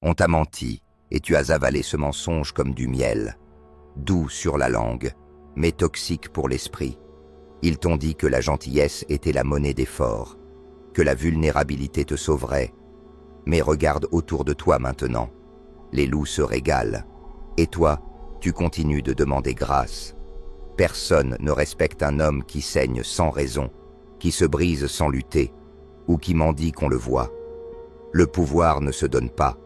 On t'a menti, et tu as avalé ce mensonge comme du miel, doux sur la langue, mais toxique pour l'esprit. Ils t'ont dit que la gentillesse était la monnaie des forts, que la vulnérabilité te sauverait. Mais regarde autour de toi maintenant. Les loups se régalent. Et toi, tu continues de demander grâce. Personne ne respecte un homme qui saigne sans raison, qui se brise sans lutter, ou qui mendie qu'on le voit. Le pouvoir ne se donne pas.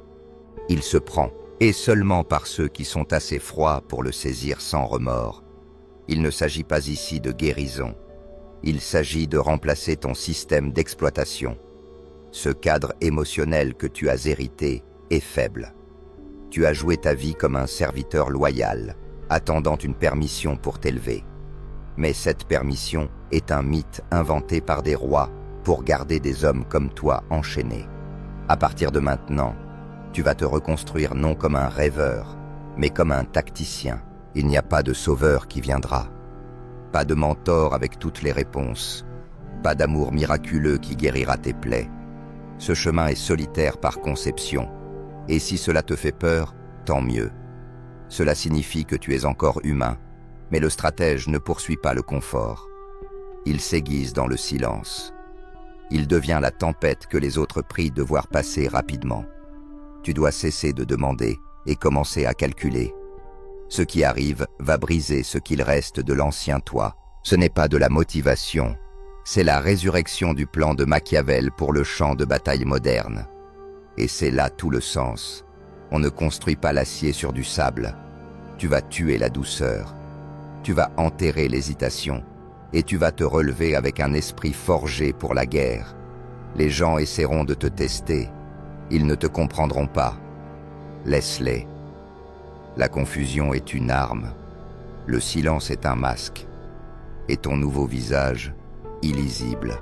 Il se prend, et seulement par ceux qui sont assez froids pour le saisir sans remords. Il ne s'agit pas ici de guérison. Il s'agit de remplacer ton système d'exploitation. Ce cadre émotionnel que tu as hérité est faible. Tu as joué ta vie comme un serviteur loyal, attendant une permission pour t'élever. Mais cette permission est un mythe inventé par des rois pour garder des hommes comme toi enchaînés. À partir de maintenant, tu vas te reconstruire non comme un rêveur, mais comme un tacticien. Il n'y a pas de sauveur qui viendra. Pas de mentor avec toutes les réponses. Pas d'amour miraculeux qui guérira tes plaies. Ce chemin est solitaire par conception. Et si cela te fait peur, tant mieux. Cela signifie que tu es encore humain, mais le stratège ne poursuit pas le confort. Il s'aiguise dans le silence. Il devient la tempête que les autres prient de voir passer rapidement. Tu dois cesser de demander et commencer à calculer. Ce qui arrive va briser ce qu'il reste de l'ancien toi. Ce n'est pas de la motivation, c'est la résurrection du plan de Machiavel pour le champ de bataille moderne. Et c'est là tout le sens. On ne construit pas l'acier sur du sable. Tu vas tuer la douceur. Tu vas enterrer l'hésitation. Et tu vas te relever avec un esprit forgé pour la guerre. Les gens essaieront de te tester. Ils ne te comprendront pas. Laisse-les. La confusion est une arme. Le silence est un masque. Et ton nouveau visage, illisible.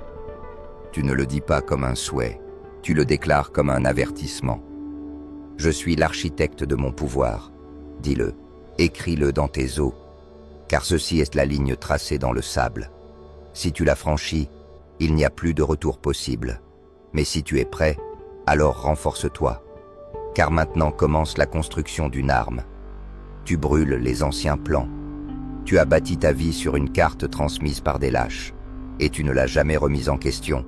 Tu ne le dis pas comme un souhait. Tu le déclares comme un avertissement. Je suis l'architecte de mon pouvoir. Dis-le. Écris-le dans tes os. Car ceci est la ligne tracée dans le sable. Si tu la franchis, il n'y a plus de retour possible. Mais si tu es prêt, alors renforce-toi. Car maintenant commence la construction d'une arme. Tu brûles les anciens plans. Tu as bâti ta vie sur une carte transmise par des lâches. Et tu ne l'as jamais remise en question.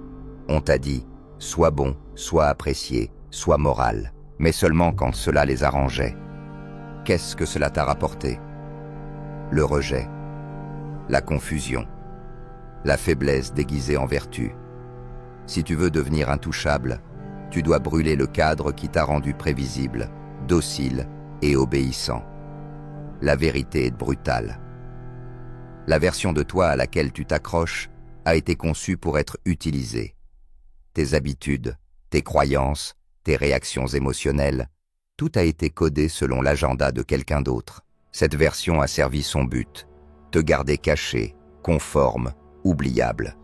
On t'a dit, sois bon, sois apprécié, sois moral. Mais seulement quand cela les arrangeait. Qu'est-ce que cela t'a rapporté? Le rejet, la confusion, la faiblesse déguisée en vertu. Si tu veux devenir intouchable, tu dois brûler le cadre qui t'a rendu prévisible, docile et obéissant. La vérité est brutale. La version de toi à laquelle tu t'accroches a été conçue pour être utilisée. Tes habitudes, tes croyances, tes réactions émotionnelles, tout a été codé selon l'agenda de quelqu'un d'autre. Cette version a servi son but, te garder caché, conforme, oubliable.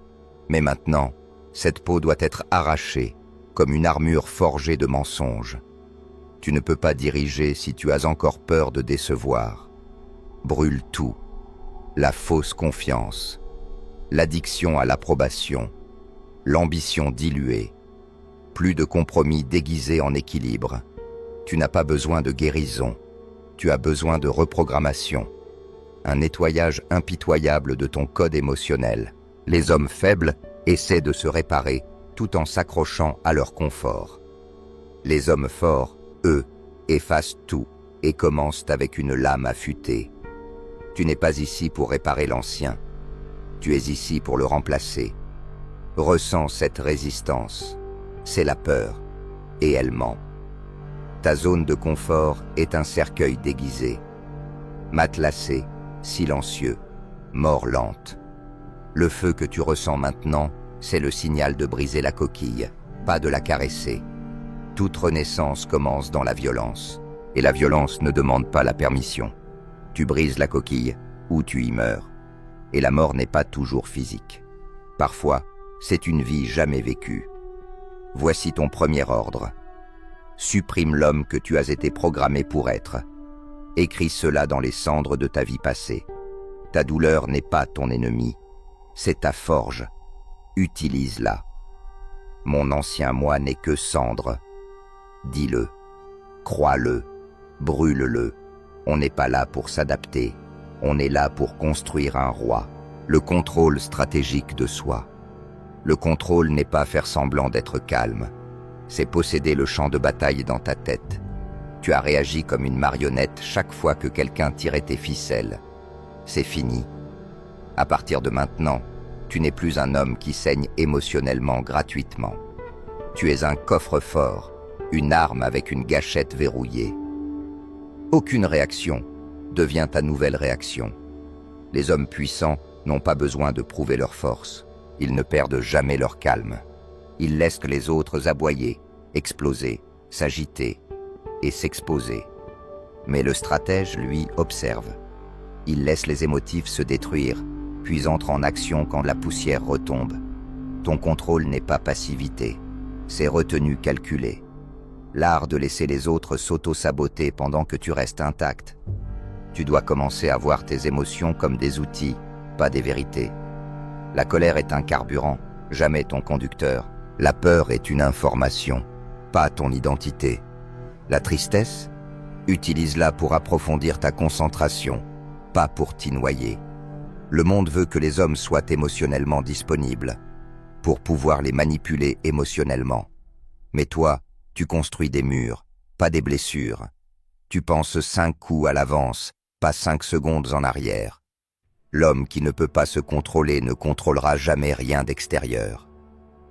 Mais maintenant, cette peau doit être arrachée, comme une armure forgée de mensonges. Tu ne peux pas diriger si tu as encore peur de décevoir. Brûle tout. La fausse confiance, l'addiction à l'approbation, l'ambition diluée. Plus de compromis déguisés en équilibre. Tu n'as pas besoin de guérison. Tu as besoin de reprogrammation. Un nettoyage impitoyable de ton code émotionnel. Les hommes faibles essaient de se réparer tout en s'accrochant à leur confort. Les hommes forts, eux, effacent tout et commencent avec une lame affûtée. Tu n'es pas ici pour réparer l'ancien. Tu es ici pour le remplacer. Ressens cette résistance. C'est la peur. Et elle ment. Ta zone de confort est un cercueil déguisé. Matelassé, silencieux, mort lente. Le feu que tu ressens maintenant, c'est le signal de briser la coquille, pas de la caresser. Toute renaissance commence dans la violence. Et la violence ne demande pas la permission. Tu brises la coquille ou tu y meurs. Et la mort n'est pas toujours physique. Parfois, c'est une vie jamais vécue. Voici ton premier ordre. Supprime l'homme que tu as été programmé pour être. Écris cela dans les cendres de ta vie passée. Ta douleur n'est pas ton ennemi, c'est ta forge. Utilise-la. Mon ancien moi n'est que cendre. Dis-le. Crois-le, brûle-le. On n'est pas là pour s'adapter, on est là pour construire un roi. Le contrôle stratégique de soi. Le contrôle n'est pas faire semblant d'être calme, c'est posséder le champ de bataille dans ta tête. Tu as réagi comme une marionnette chaque fois que quelqu'un tirait tes ficelles. C'est fini. À partir de maintenant, tu n'es plus un homme qui saigne émotionnellement gratuitement. Tu es un coffre-fort, une arme avec une gâchette verrouillée. Aucune réaction devient ta nouvelle réaction. Les hommes puissants n'ont pas besoin de prouver leur force. Ils ne perdent jamais leur calme. Ils laissent les autres aboyer, exploser, s'agiter et s'exposer. Mais le stratège, lui, observe. Il laisse les émotifs se détruire, puis entre en action quand la poussière retombe. Ton contrôle n'est pas passivité, c'est retenue calculée. L'art de laisser les autres s'auto-saboter pendant que tu restes intact. Tu dois commencer à voir tes émotions comme des outils, pas des vérités. La colère est un carburant, jamais ton conducteur. La peur est une information, pas ton identité. La tristesse, utilise-la pour approfondir ta concentration, pas pour t'y noyer. Le monde veut que les hommes soient émotionnellement disponibles, pour pouvoir les manipuler émotionnellement. Mais toi, tu construis des murs, pas des blessures. Tu penses 5 coups à l'avance, pas 5 secondes en arrière. L'homme qui ne peut pas se contrôler ne contrôlera jamais rien d'extérieur.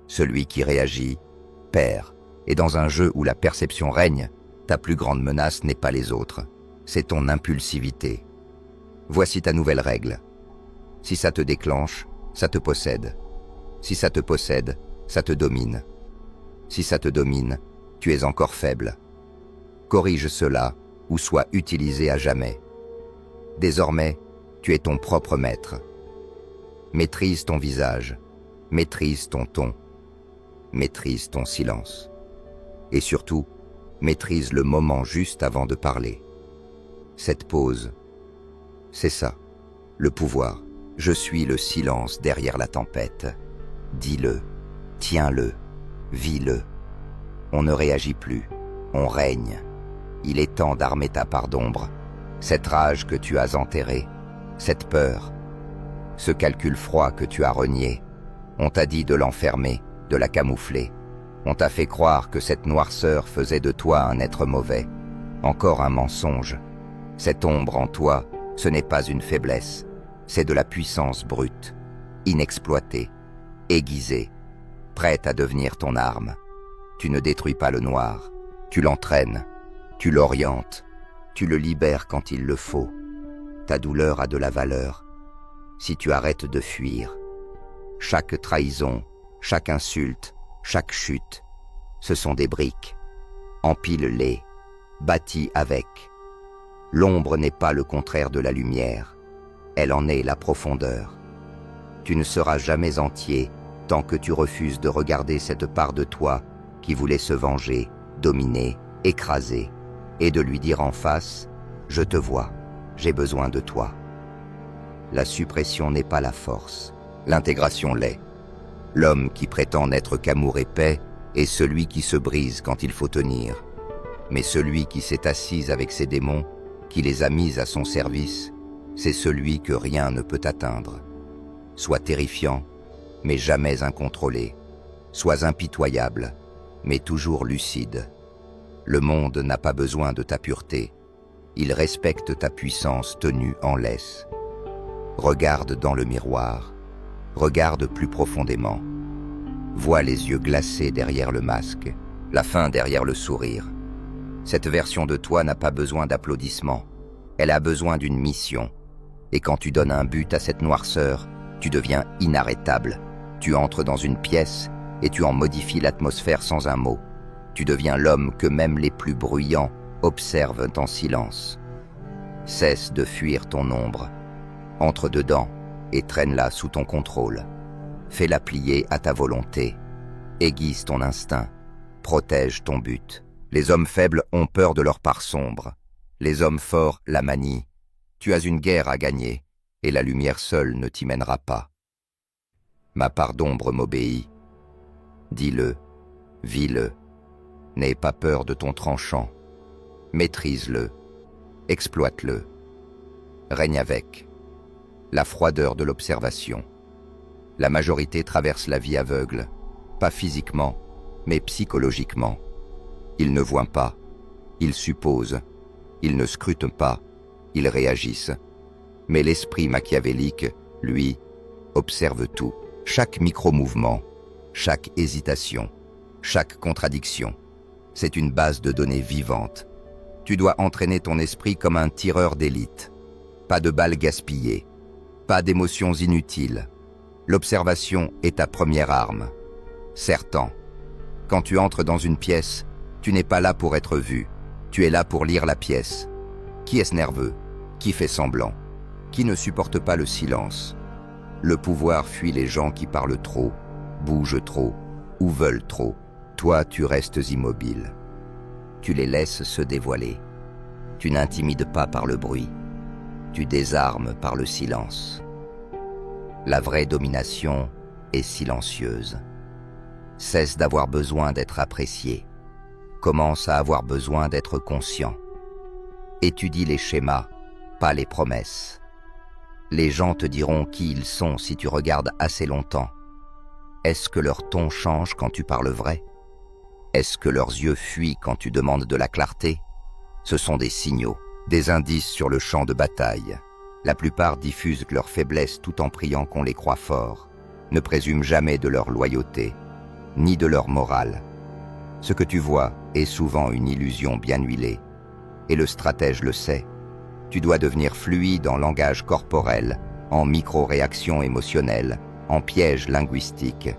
Celui qui réagit, perd. Et dans un jeu où la perception règne, ta plus grande menace n'est pas les autres, c'est ton impulsivité. Voici ta nouvelle règle. Si ça te déclenche, ça te possède. Si ça te possède, ça te domine. Si ça te domine, tu es encore faible. Corrige cela ou sois utilisé à jamais. Désormais, tu es ton propre maître. Maîtrise ton visage, maîtrise ton ton, maîtrise ton silence. Et surtout, maîtrise le moment juste avant de parler. Cette pause, c'est ça, le pouvoir. Je suis le silence derrière la tempête. Dis-le, tiens-le, vis-le. On ne réagit plus, on règne. Il est temps d'armer ta part d'ombre, cette rage que tu as enterrée, cette peur, ce calcul froid que tu as renié. On t'a dit de l'enfermer, de la camoufler. On t'a fait croire que cette noirceur faisait de toi un être mauvais. Encore un mensonge. Cette ombre en toi, ce n'est pas une faiblesse, c'est de la puissance brute, inexploitée, aiguisée, prête à devenir ton arme. Tu ne détruis pas le noir, tu l'entraînes, tu l'orientes, tu le libères quand il le faut. Ta douleur a de la valeur, si tu arrêtes de fuir. Chaque trahison, chaque insulte, chaque chute, ce sont des briques. Empile-les, bâtis avec. L'ombre n'est pas le contraire de la lumière, elle en est la profondeur. Tu ne seras jamais entier tant que tu refuses de regarder cette part de toi qui voulait se venger, dominer, écraser, et de lui dire en face « Je te vois, j'ai besoin de toi ». La suppression n'est pas la force, l'intégration l'est. L'homme qui prétend n'être qu'amour et paix est celui qui se brise quand il faut tenir. Mais celui qui s'est assis avec ses démons, qui les a mis à son service, c'est celui que rien ne peut atteindre. Sois terrifiant, mais jamais incontrôlé. Sois impitoyable, mais toujours lucide. Le monde n'a pas besoin de ta pureté. Il respecte ta puissance tenue en laisse. Regarde dans le miroir. Regarde plus profondément. Vois les yeux glacés derrière le masque, la faim derrière le sourire. Cette version de toi n'a pas besoin d'applaudissements. Elle a besoin d'une mission. Et quand tu donnes un but à cette noirceur, tu deviens inarrêtable. Tu entres dans une pièce et tu en modifies l'atmosphère sans un mot. Tu deviens l'homme que même les plus bruyants observent en silence. Cesse de fuir ton ombre. Entre dedans et traîne-la sous ton contrôle. Fais-la plier à ta volonté. Aiguise ton instinct. Protège ton but. Les hommes faibles ont peur de leur part sombre. Les hommes forts la manient. Tu as une guerre à gagner, et la lumière seule ne t'y mènera pas. Ma part d'ombre m'obéit. Dis-le, vis-le. N'aie pas peur de ton tranchant. Maîtrise-le, exploite-le, règne avec. La froideur de l'observation. La majorité traverse la vie aveugle, pas physiquement, mais psychologiquement. Ils ne voient pas, ils supposent, ils ne scrutent pas, ils réagissent. Mais l'esprit machiavélique, lui, observe tout, chaque micro-mouvement, chaque hésitation, chaque contradiction. C'est une base de données vivante. Tu dois entraîner ton esprit comme un tireur d'élite. Pas de balles gaspillées, pas d'émotions inutiles. L'observation est ta première arme. Certain, quand tu entres dans une pièce, tu n'es pas là pour être vu, tu es là pour lire la pièce. Qui est-ce nerveux? Qui fait semblant? Qui ne supporte pas le silence? Le pouvoir fuit les gens qui parlent trop, bougent trop ou veulent trop. Toi, tu restes immobile. Tu les laisses se dévoiler. Tu n'intimides pas par le bruit. Tu désarmes par le silence. La vraie domination est silencieuse. Cesse d'avoir besoin d'être apprécié. Commence à avoir besoin d'être conscient. Étudie les schémas, pas les promesses. Les gens te diront qui ils sont si tu regardes assez longtemps. Est-ce que leur ton change quand tu parles vrai? Est-ce que leurs yeux fuient quand tu demandes de la clarté? Ce sont des signaux, des indices sur le champ de bataille. La plupart diffusent leur faiblesse tout en priant qu'on les croit forts, ne présument jamais de leur loyauté, ni de leur morale. Ce que tu vois est souvent une illusion bien huilée, et le stratège le sait. Tu dois devenir fluide en langage corporel, en micro-réactions émotionnelles, en pièges linguistiques.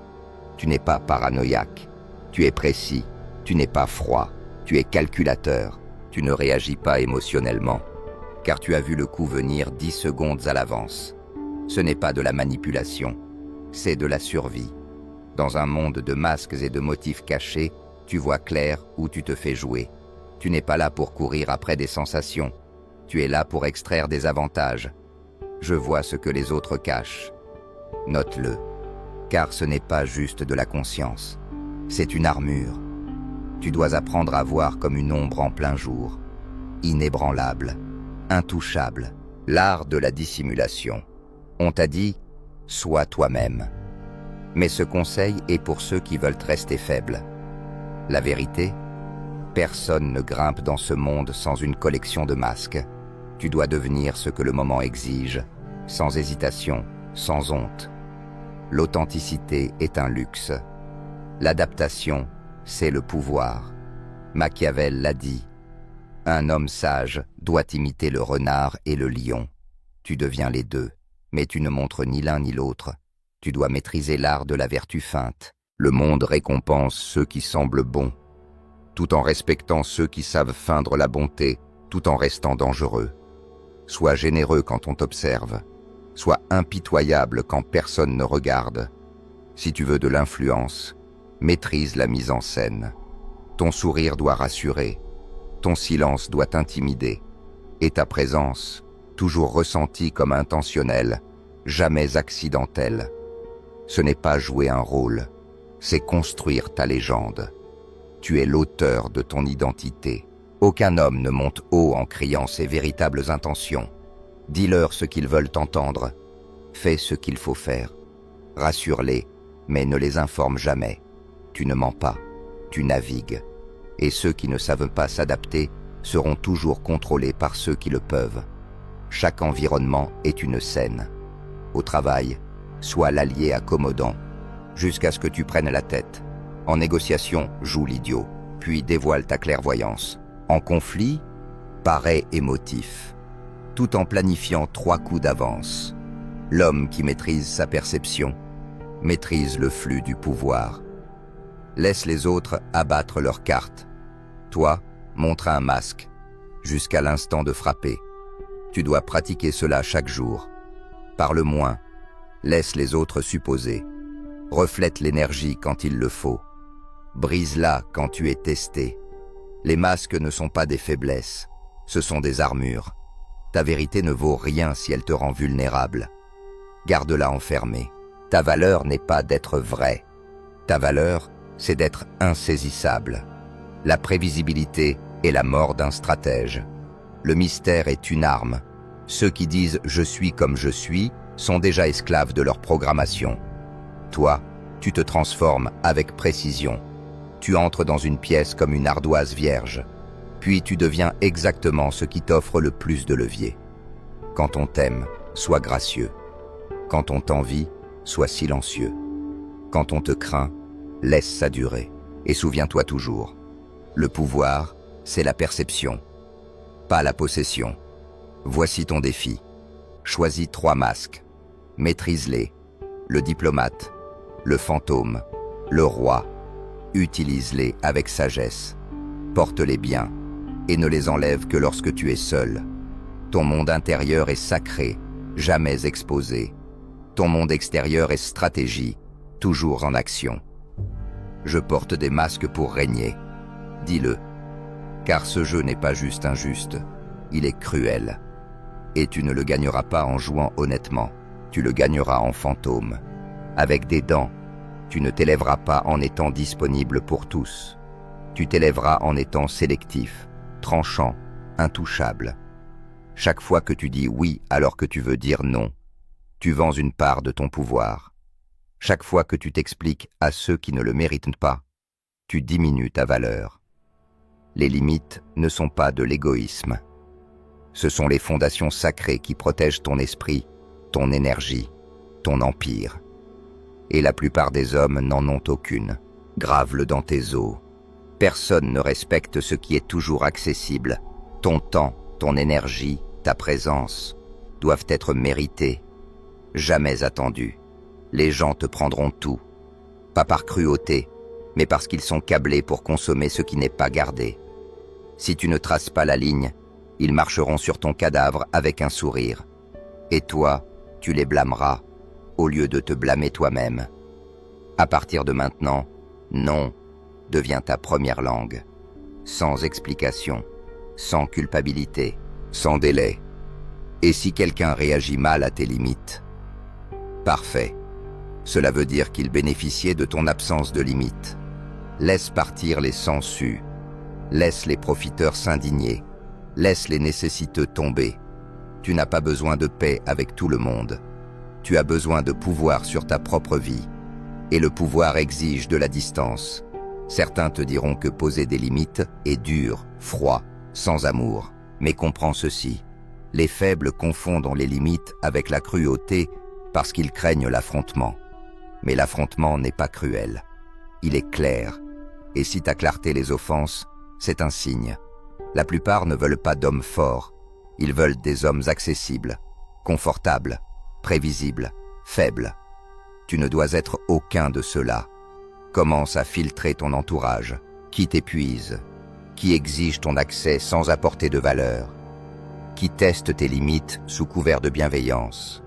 Tu n'es pas paranoïaque, tu es précis, tu n'es pas froid, tu es calculateur, tu ne réagis pas émotionnellement, car tu as vu le coup venir 10 secondes à l'avance. Ce n'est pas de la manipulation, c'est de la survie. Dans un monde de masques et de motifs cachés, tu vois clair où tu te fais jouer. Tu n'es pas là pour courir après des sensations, tu es là pour extraire des avantages. Je vois ce que les autres cachent. Note-le, car ce n'est pas juste de la conscience, c'est une armure. Tu dois apprendre à voir comme une ombre en plein jour, inébranlable, intouchable, l'art de la dissimulation. On t'a dit, sois toi-même. Mais ce conseil est pour ceux qui veulent rester faibles. La vérité, personne ne grimpe dans ce monde sans une collection de masques. Tu dois devenir ce que le moment exige, sans hésitation, sans honte. L'authenticité est un luxe. L'adaptation, c'est le pouvoir. Machiavel l'a dit. Un homme sage doit imiter le renard et le lion. Tu deviens les deux, mais tu ne montres ni l'un ni l'autre. Tu dois maîtriser l'art de la vertu feinte. Le monde récompense ceux qui semblent bons, tout en respectant ceux qui savent feindre la bonté, tout en restant dangereux. Sois généreux quand on t'observe. Sois impitoyable quand personne ne regarde. Si tu veux de l'influence, maîtrise la mise en scène. Ton sourire doit rassurer, ton silence doit intimider, et ta présence, toujours ressentie comme intentionnelle, jamais accidentelle. Ce n'est pas jouer un rôle, c'est construire ta légende. Tu es l'auteur de ton identité. Aucun homme ne monte haut en criant ses véritables intentions. Dis-leur ce qu'ils veulent entendre. Fais ce qu'il faut faire. Rassure-les, mais ne les informe jamais. Tu ne mens pas, tu navigues. Et ceux qui ne savent pas s'adapter seront toujours contrôlés par ceux qui le peuvent. Chaque environnement est une scène. Au travail, sois l'allié accommodant, jusqu'à ce que tu prennes la tête. En négociation, joue l'idiot, puis dévoile ta clairvoyance. En conflit, parais émotif, tout en planifiant 3 coups d'avance. L'homme qui maîtrise sa perception maîtrise le flux du pouvoir. Laisse les autres abattre leurs cartes. Toi, montre un masque, jusqu'à l'instant de frapper. Tu dois pratiquer cela chaque jour. Parle moins, laisse les autres supposer. Reflète l'énergie quand il le faut. Brise-la quand tu es testé. Les masques ne sont pas des faiblesses, ce sont des armures. Ta vérité ne vaut rien si elle te rend vulnérable. Garde-la enfermée. Ta valeur n'est pas d'être vrai. Ta valeur, c'est d'être insaisissable. La prévisibilité et la mort d'un stratège. Le mystère est une arme. Ceux qui disent « je suis comme je suis » sont déjà esclaves de leur programmation. Toi, tu te transformes avec précision. Tu entres dans une pièce comme une ardoise vierge. Puis tu deviens exactement ce qui t'offre le plus de levier. Quand on t'aime, sois gracieux. Quand on t'envie, sois silencieux. Quand on te craint, laisse ça durer. Et souviens-toi toujours, le pouvoir, c'est la perception, pas la possession. Voici ton défi. Choisis 3 masques. Maîtrise-les. Le diplomate, le fantôme, le roi. Utilise-les avec sagesse. Porte-les bien et ne les enlève que lorsque tu es seul. Ton monde intérieur est sacré, jamais exposé. Ton monde extérieur est stratégie, toujours en action. Je porte des masques pour régner. Dis-le. Car ce jeu n'est pas juste injuste, il est cruel. Et tu ne le gagneras pas en jouant honnêtement, tu le gagneras en fantôme. Avec des dents, tu ne t'élèveras pas en étant disponible pour tous. Tu t'élèveras en étant sélectif, tranchant, intouchable. Chaque fois que tu dis oui alors que tu veux dire non, tu vends une part de ton pouvoir. Chaque fois que tu t'expliques à ceux qui ne le méritent pas, tu diminues ta valeur. Les limites ne sont pas de l'égoïsme. Ce sont les fondations sacrées qui protègent ton esprit, ton énergie, ton empire. Et la plupart des hommes n'en ont aucune. Grave-le dans tes os. Personne ne respecte ce qui est toujours accessible. Ton temps, ton énergie, ta présence doivent être mérités, jamais attendus. Les gens te prendront tout, pas par cruauté, mais parce qu'ils sont câblés pour consommer ce qui n'est pas gardé. Si tu ne traces pas la ligne, ils marcheront sur ton cadavre avec un sourire. Et toi, tu les blâmeras, au lieu de te blâmer toi-même. À partir de maintenant, non devient ta première langue, sans explication, sans culpabilité, sans délai. Et si quelqu'un réagit mal à tes limites, parfait. Cela veut dire qu'il bénéficiait de ton absence de limite. Laisse partir les sangsues. Laisse les profiteurs s'indigner. Laisse les nécessiteux tomber. Tu n'as pas besoin de paix avec tout le monde. Tu as besoin de pouvoir sur ta propre vie. Et le pouvoir exige de la distance. Certains te diront que poser des limites est dur, froid, sans amour. Mais comprends ceci. Les faibles confondent les limites avec la cruauté parce qu'ils craignent l'affrontement. Mais l'affrontement n'est pas cruel. Il est clair. Et si ta clarté les offense, c'est un signe. La plupart ne veulent pas d'hommes forts. Ils veulent des hommes accessibles, confortables, prévisibles, faibles. Tu ne dois être aucun de ceux-là. Commence à filtrer ton entourage. Qui t'épuise? Qui exige ton accès sans apporter de valeur? Qui teste tes limites sous couvert de bienveillance?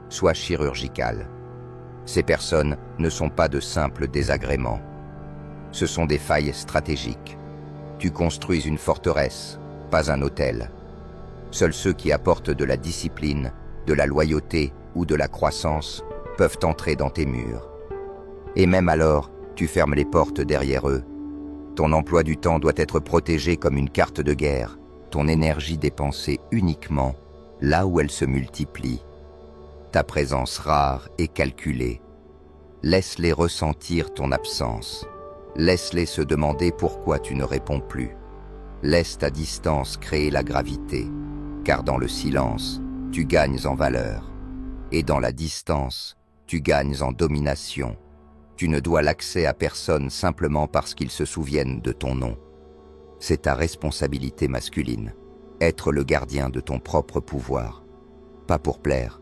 Sois chirurgical. Ces personnes ne sont pas de simples désagréments. Ce sont des failles stratégiques. Tu construis une forteresse, pas un hôtel. Seuls ceux qui apportent de la discipline, de la loyauté ou de la croissance peuvent entrer dans tes murs. Et même alors, tu fermes les portes derrière eux. Ton emploi du temps doit être protégé comme une carte de guerre, ton énergie dépensée uniquement là où elle se multiplie. Ta présence rare et calculée. Laisse-les ressentir ton absence. Laisse-les se demander pourquoi tu ne réponds plus. Laisse ta distance créer la gravité, car dans le silence, tu gagnes en valeur. Et dans la distance, tu gagnes en domination. Tu ne dois l'accès à personne simplement parce qu'ils se souviennent de ton nom. C'est ta responsabilité masculine, être le gardien de ton propre pouvoir. Pas pour plaire,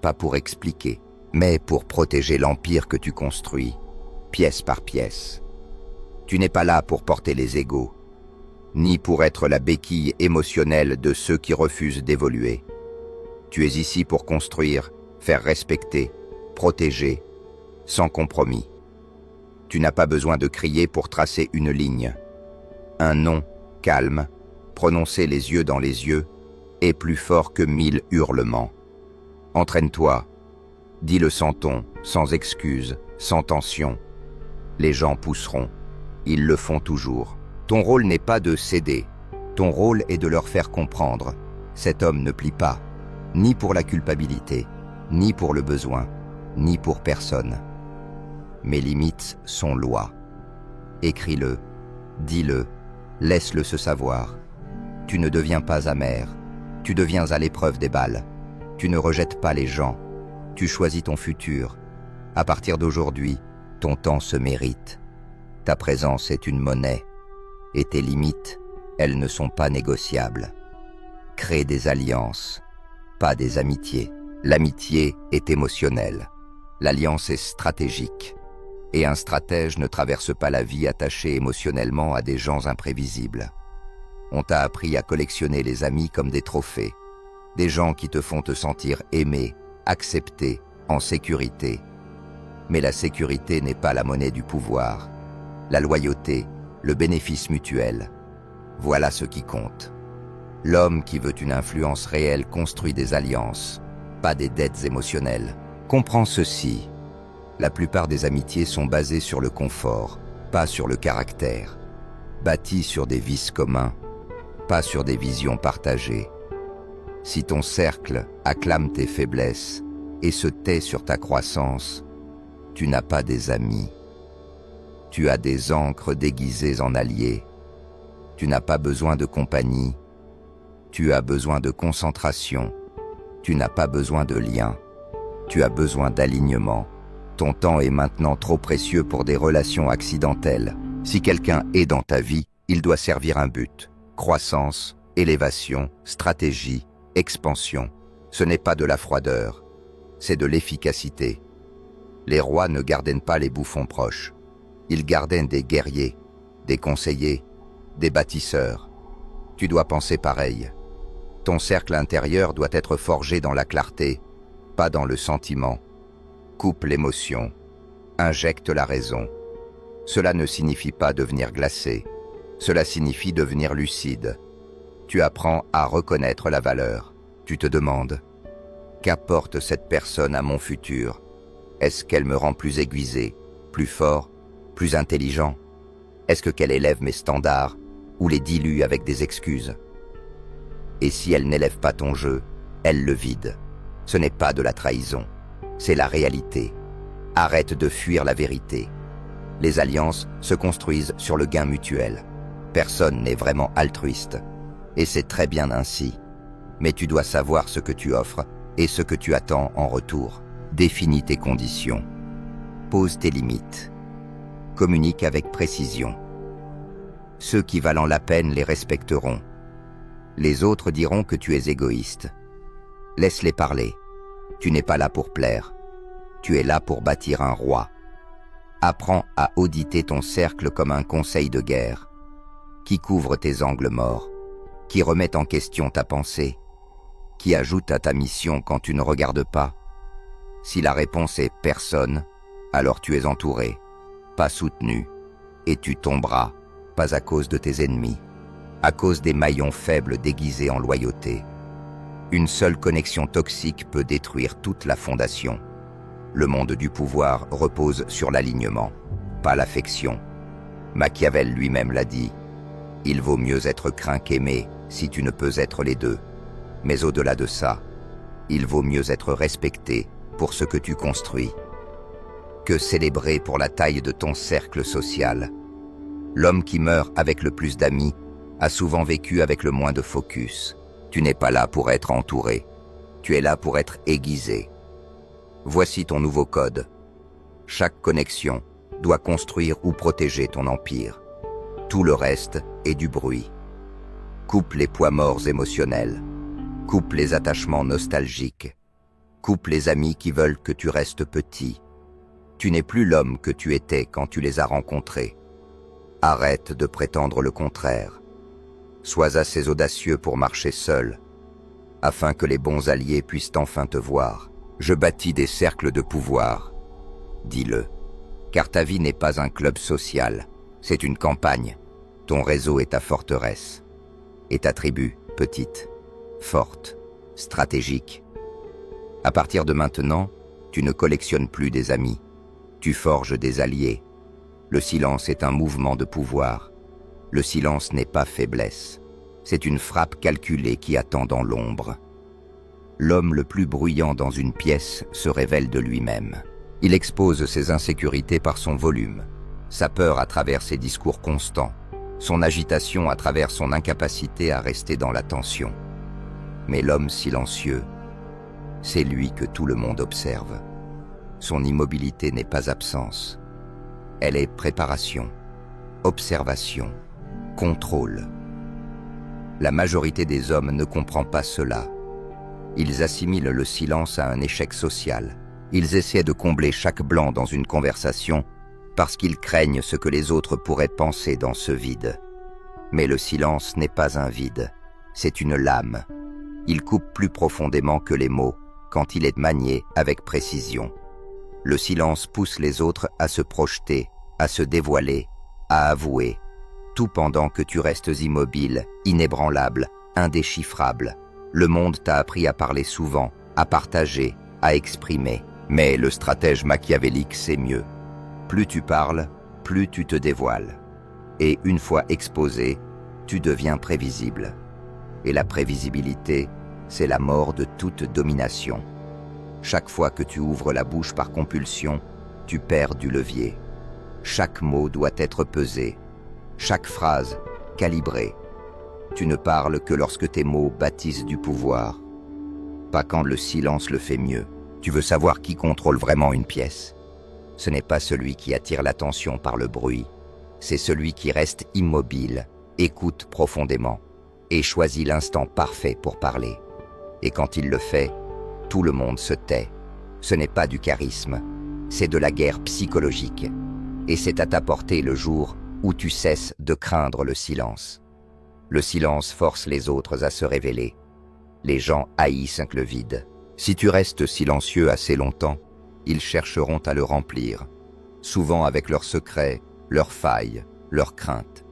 pas pour expliquer, mais pour protéger l'empire que tu construis, pièce par pièce. Tu n'es pas là pour porter les égos, ni pour être la béquille émotionnelle de ceux qui refusent d'évoluer. Tu es ici pour construire, faire respecter, protéger, sans compromis. Tu n'as pas besoin de crier pour tracer une ligne. Un non, calme, prononcé les yeux dans les yeux, est plus fort que 1000 hurlements. Entraîne-toi, dis-le sans ton, sans excuse, sans tension. Les gens pousseront, ils le font toujours. Ton rôle n'est pas de céder, Ton rôle est de leur faire comprendre. Cet homme ne plie pas, ni pour la culpabilité, ni pour le besoin, ni pour personne. Mes limites sont lois. Écris-le, dis-le, laisse-le se savoir. Tu ne deviens pas amer, tu deviens à l'épreuve des balles. Tu ne rejettes pas les gens, tu choisis ton futur. À partir d'aujourd'hui, ton temps se mérite. Ta présence est une monnaie, et tes limites, elles ne sont pas négociables. Crée des alliances, pas des amitiés. L'amitié est émotionnelle, l'alliance est stratégique. Et un stratège ne traverse pas la vie attaché émotionnellement à des gens imprévisibles. On t'a appris à collectionner les amis comme des trophées, des gens qui te font te sentir aimé, accepté, en sécurité. Mais la sécurité n'est pas la monnaie du pouvoir. La loyauté, le bénéfice mutuel, voilà ce qui compte. L'homme qui veut une influence réelle construit des alliances, pas des dettes émotionnelles. Comprends ceci. La plupart des amitiés sont basées sur le confort, pas sur le caractère. Bâties sur des vices communs, pas sur des visions partagées. Si ton cercle acclame tes faiblesses et se tait sur ta croissance, tu n'as pas des amis. Tu as des ancres déguisées en alliés. Tu n'as pas besoin de compagnie. Tu as besoin de concentration. Tu n'as pas besoin de lien. Tu as besoin d'alignement. Ton temps est maintenant trop précieux pour des relations accidentelles. Si quelqu'un est dans ta vie, il doit servir un but. Croissance, élévation, stratégie, expansion. Ce n'est pas de la froideur, c'est de l'efficacité. Les rois ne gardent pas les bouffons proches. Ils gardent des guerriers, des conseillers, des bâtisseurs. Tu dois penser pareil. Ton cercle intérieur doit être forgé dans la clarté, pas dans le sentiment. Coupe l'émotion, injecte la raison. Cela ne signifie pas devenir glacé, cela signifie devenir lucide. Tu apprends à reconnaître la valeur. Tu te demandes, qu'apporte cette personne à mon futur? Est-ce qu'elle me rend plus aiguisé, plus fort, plus intelligent? Est-ce qu'elle élève mes standards ou les dilue avec des excuses? Et si elle n'élève pas ton jeu, elle le vide. Ce n'est pas de la trahison, c'est la réalité. Arrête de fuir la vérité. Les alliances se construisent sur le gain mutuel. Personne n'est vraiment altruiste. Et c'est très bien ainsi. Mais tu dois savoir ce que tu offres et ce que tu attends en retour. Définis tes conditions. Pose tes limites. Communique avec précision. Ceux qui valent la peine les respecteront. Les autres diront que tu es égoïste. Laisse-les parler. Tu n'es pas là pour plaire. Tu es là pour bâtir un roi. Apprends à auditer ton cercle comme un conseil de guerre, qui couvre tes angles morts, qui remet en question ta pensée, qui ajoute à ta mission quand tu ne regardes pas. Si la réponse est « personne », alors tu es entouré, pas soutenu, et tu tomberas, pas à cause de tes ennemis, à cause des maillons faibles déguisés en loyauté. Une seule connexion toxique peut détruire toute la fondation. Le monde du pouvoir repose sur l'alignement, pas l'affection. Machiavel lui-même l'a dit. Il vaut mieux être craint qu'aimé si tu ne peux être les deux. Mais au-delà de ça, il vaut mieux être respecté pour ce que tu construis que célébrer pour la taille de ton cercle social. L'homme qui meurt avec le plus d'amis a souvent vécu avec le moins de focus. Tu n'es pas là pour être entouré, tu es là pour être aiguisé. Voici ton nouveau code. Chaque connexion doit construire ou protéger ton empire. Tout le reste est du bruit. Coupe les poids morts émotionnels. Coupe les attachements nostalgiques. Coupe les amis qui veulent que tu restes petit. Tu n'es plus l'homme que tu étais quand tu les as rencontrés. Arrête de prétendre le contraire. Sois assez audacieux pour marcher seul, afin que les bons alliés puissent enfin te voir. Je bâtis des cercles de pouvoir. Dis-le, car ta vie n'est pas un club social, c'est une campagne. Ton réseau est ta forteresse, et ta tribu, petite, forte, stratégique. À partir de maintenant, tu ne collectionnes plus des amis, tu forges des alliés. Le silence est un mouvement de pouvoir. Le silence n'est pas faiblesse. C'est une frappe calculée qui attend dans l'ombre. L'homme le plus bruyant dans une pièce se révèle de lui-même. Il expose ses insécurités par son volume, sa peur à travers ses discours constants, son agitation à travers son incapacité à rester dans la tension. Mais l'homme silencieux, c'est lui que tout le monde observe. Son immobilité n'est pas absence. Elle est préparation, observation, contrôle. La majorité des hommes ne comprend pas cela. Ils assimilent le silence à un échec social. Ils essaient de combler chaque blanc dans une conversation parce qu'ils craignent ce que les autres pourraient penser dans ce vide. Mais le silence n'est pas un vide, c'est une lame. Il coupe plus profondément que les mots quand il est manié avec précision. Le silence pousse les autres à se projeter, à se dévoiler, à avouer, tout pendant que tu restes immobile, inébranlable, indéchiffrable. Le monde t'a appris à parler souvent, à partager, à exprimer. Mais le stratège machiavélique sait mieux. Plus tu parles, plus tu te dévoiles. Et une fois exposé, tu deviens prévisible. Et la prévisibilité, c'est la mort de toute domination. Chaque fois que tu ouvres la bouche par compulsion, tu perds du levier. Chaque mot doit être pesé, chaque phrase calibrée. Tu ne parles que lorsque tes mots bâtissent du pouvoir, pas quand le silence le fait mieux. Tu veux savoir qui contrôle vraiment une pièce? Ce n'est pas celui qui attire l'attention par le bruit, c'est celui qui reste immobile, écoute profondément et choisit l'instant parfait pour parler. Et quand il le fait, tout le monde se tait. Ce n'est pas du charisme, c'est de la guerre psychologique. Et c'est à ta portée le jour où tu cesses de craindre le silence. Le silence force les autres à se révéler. Les gens haïssent le vide. Si tu restes silencieux assez longtemps, ils chercheront à le remplir, souvent avec leurs secrets, leurs failles, leurs craintes.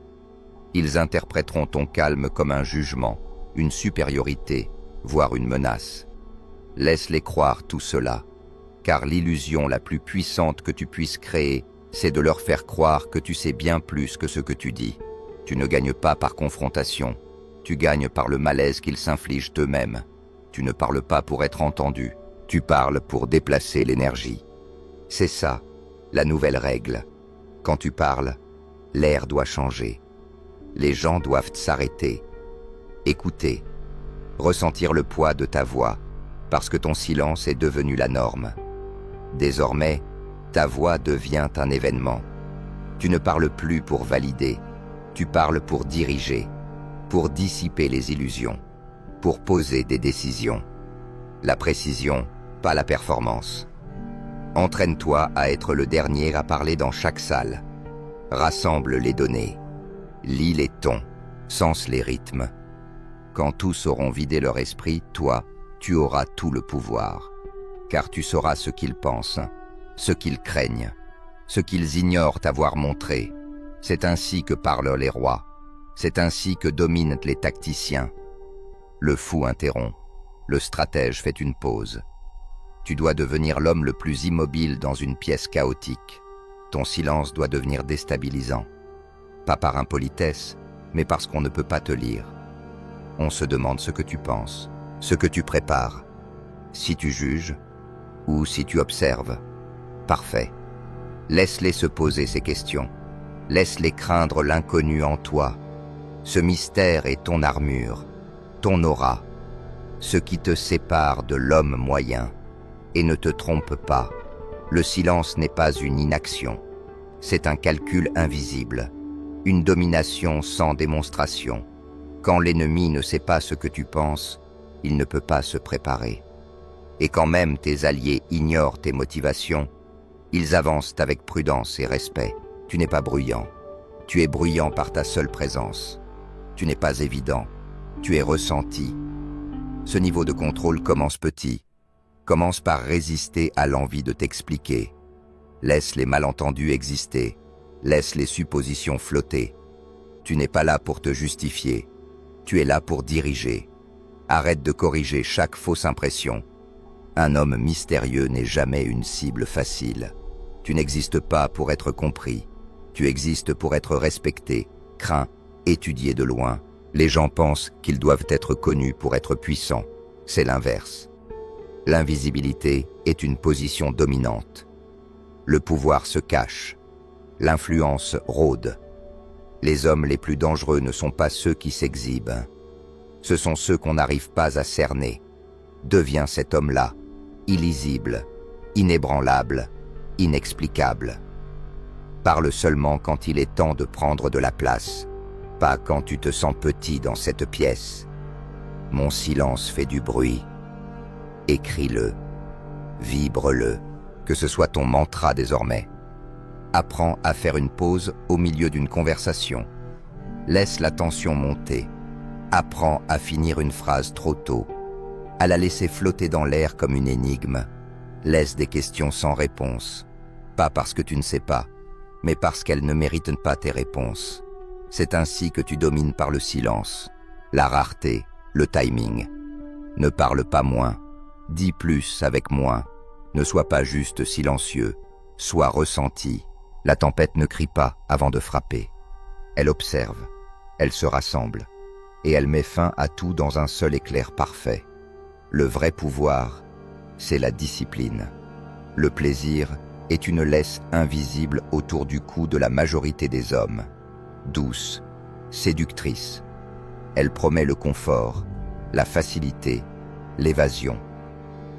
Ils interpréteront ton calme comme un jugement, une supériorité, voire une menace. Laisse-les croire tout cela, car l'illusion la plus puissante que tu puisses créer, c'est de leur faire croire que tu sais bien plus que ce que tu dis. Tu ne gagnes pas par confrontation, tu gagnes par le malaise qu'ils s'infligent eux-mêmes. Tu ne parles pas pour être entendu, tu parles pour déplacer l'énergie. C'est ça, la nouvelle règle. Quand tu parles, l'air doit changer. Les gens doivent s'arrêter, écouter, ressentir le poids de ta voix, parce que ton silence est devenu la norme. Désormais, ta voix devient un événement. Tu ne parles plus pour valider, tu parles pour diriger, pour dissiper les illusions, pour poser des décisions. La précision, pas la performance. Entraîne-toi à être le dernier à parler dans chaque salle. Rassemble les données. Lis les tons, sense les rythmes. Quand tous auront vidé leur esprit, toi, tu auras tout le pouvoir. Car tu sauras ce qu'ils pensent, ce qu'ils craignent, ce qu'ils ignorent avoir montré. C'est ainsi que parlent les rois. C'est ainsi que dominent les tacticiens. Le fou interrompt. Le stratège fait une pause. Tu dois devenir l'homme le plus immobile dans une pièce chaotique. Ton silence doit devenir déstabilisant. Pas par impolitesse, mais parce qu'on ne peut pas te lire. On se demande ce que tu penses, ce que tu prépares. Si tu juges, ou si tu observes. Parfait. Laisse-les se poser ces questions. Laisse-les craindre l'inconnu en toi. Ce mystère est ton armure, ton aura, ce qui te sépare de l'homme moyen. Et ne te trompe pas, le silence n'est pas une inaction. C'est un calcul invisible, une domination sans démonstration. Quand l'ennemi ne sait pas ce que tu penses, il ne peut pas se préparer. Et quand même tes alliés ignorent tes motivations, ils avancent avec prudence et respect. Tu n'es pas bruyant. Tu es bruyant par ta seule présence. Tu n'es pas évident. Tu es ressenti. Ce niveau de contrôle commence petit. Commence par résister à l'envie de t'expliquer. Laisse les malentendus exister. Laisse les suppositions flotter. Tu n'es pas là pour te justifier. Tu es là pour diriger. Arrête de corriger chaque fausse impression. Un homme mystérieux n'est jamais une cible facile. Tu n'existes pas pour être compris. Tu existes pour être respecté, craint, étudié de loin, Les gens pensent qu'ils doivent être connus pour être puissants. C'est l'inverse. L'invisibilité est une position dominante. Le pouvoir se cache. L'influence rôde. Les hommes les plus dangereux ne sont pas ceux qui s'exhibent. Ce sont ceux qu'on n'arrive pas à cerner. Deviens cet homme-là, illisible, inébranlable, inexplicable. Parle seulement quand il est temps de prendre de la place, pas quand tu te sens petit dans cette pièce. Mon silence fait du bruit. Écris-le, vibre-le, que ce soit ton mantra désormais. Apprends à faire une pause au milieu d'une conversation. Laisse la tension monter. Apprends à finir une phrase trop tôt, à la laisser flotter dans l'air comme une énigme. Laisse des questions sans réponse, pas parce que tu ne sais pas, mais parce qu'elles ne méritent pas tes réponses. C'est ainsi que tu domines par le silence, la rareté, le timing. Ne parle pas moins, dis plus avec moins. Ne sois pas juste silencieux, sois ressenti. La tempête ne crie pas avant de frapper. Elle observe, elle se rassemble, et elle met fin à tout dans un seul éclair parfait. Le vrai pouvoir, c'est la discipline. Le plaisir est une laisse invisible autour du cou de la majorité des hommes. Douce, séductrice. Elle promet le confort, la facilité, l'évasion.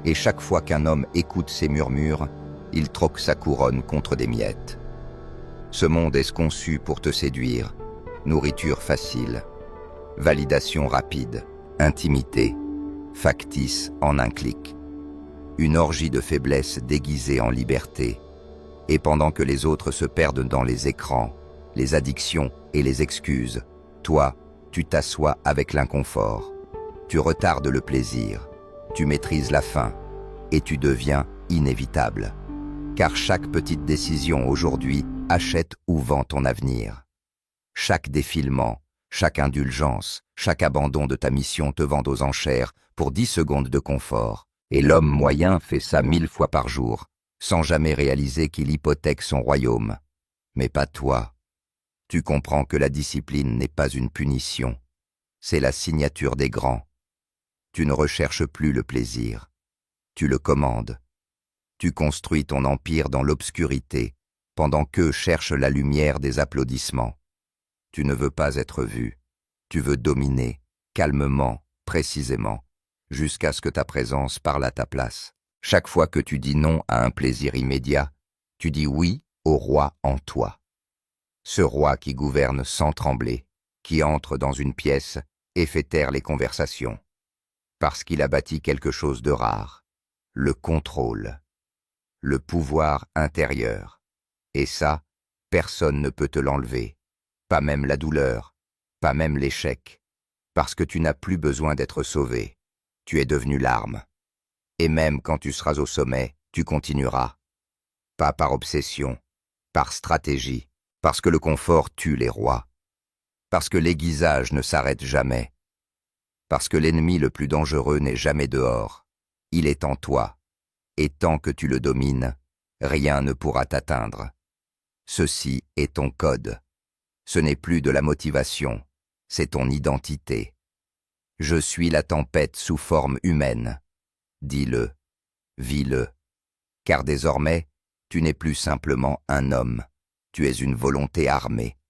Et chaque fois qu'un homme écoute ces murmures, il troque sa couronne contre des miettes. Ce monde est conçu pour te séduire. Nourriture facile, validation rapide, intimité, factice en un clic. Une orgie de faiblesse déguisée en liberté. Et pendant que les autres se perdent dans les écrans, les addictions et les excuses, toi, tu t'assois avec l'inconfort. Tu retardes le plaisir, tu maîtrises la faim, et tu deviens inévitable. Car chaque petite décision aujourd'hui achète ou vend ton avenir. Chaque défilement, chaque indulgence, chaque abandon de ta mission te vend aux enchères pour 10 secondes de confort. Et l'homme moyen fait ça 1000 fois par jour, sans jamais réaliser qu'il hypothèque son royaume. Mais pas toi. Tu comprends que la discipline n'est pas une punition. C'est la signature des grands. Tu ne recherches plus le plaisir. Tu le commandes. Tu construis ton empire dans l'obscurité, pendant qu'eux cherchent la lumière des applaudissements. Tu ne veux pas être vu. Tu veux dominer, calmement, précisément, jusqu'à ce que ta présence parle à ta place. Chaque fois que tu dis non à un plaisir immédiat, tu dis oui au roi en toi. Ce roi qui gouverne sans trembler, qui entre dans une pièce et fait taire les conversations. Parce qu'il a bâti quelque chose de rare, le contrôle, le pouvoir intérieur. Et ça, personne ne peut te l'enlever, pas même la douleur, pas même l'échec, parce que tu n'as plus besoin d'être sauvé. Tu es devenu l'arme. Et même quand tu seras au sommet, tu continueras. Pas par obsession, par stratégie, parce que le confort tue les rois. Parce que l'aiguisage ne s'arrête jamais. Parce que l'ennemi le plus dangereux n'est jamais dehors. Il est en toi. Et tant que tu le domines, rien ne pourra t'atteindre. Ceci est ton code. Ce n'est plus de la motivation, c'est ton identité. Je suis la tempête sous forme humaine. Dis-le, vis-le. Car désormais, tu n'es plus simplement un homme. Tu es une volonté armée,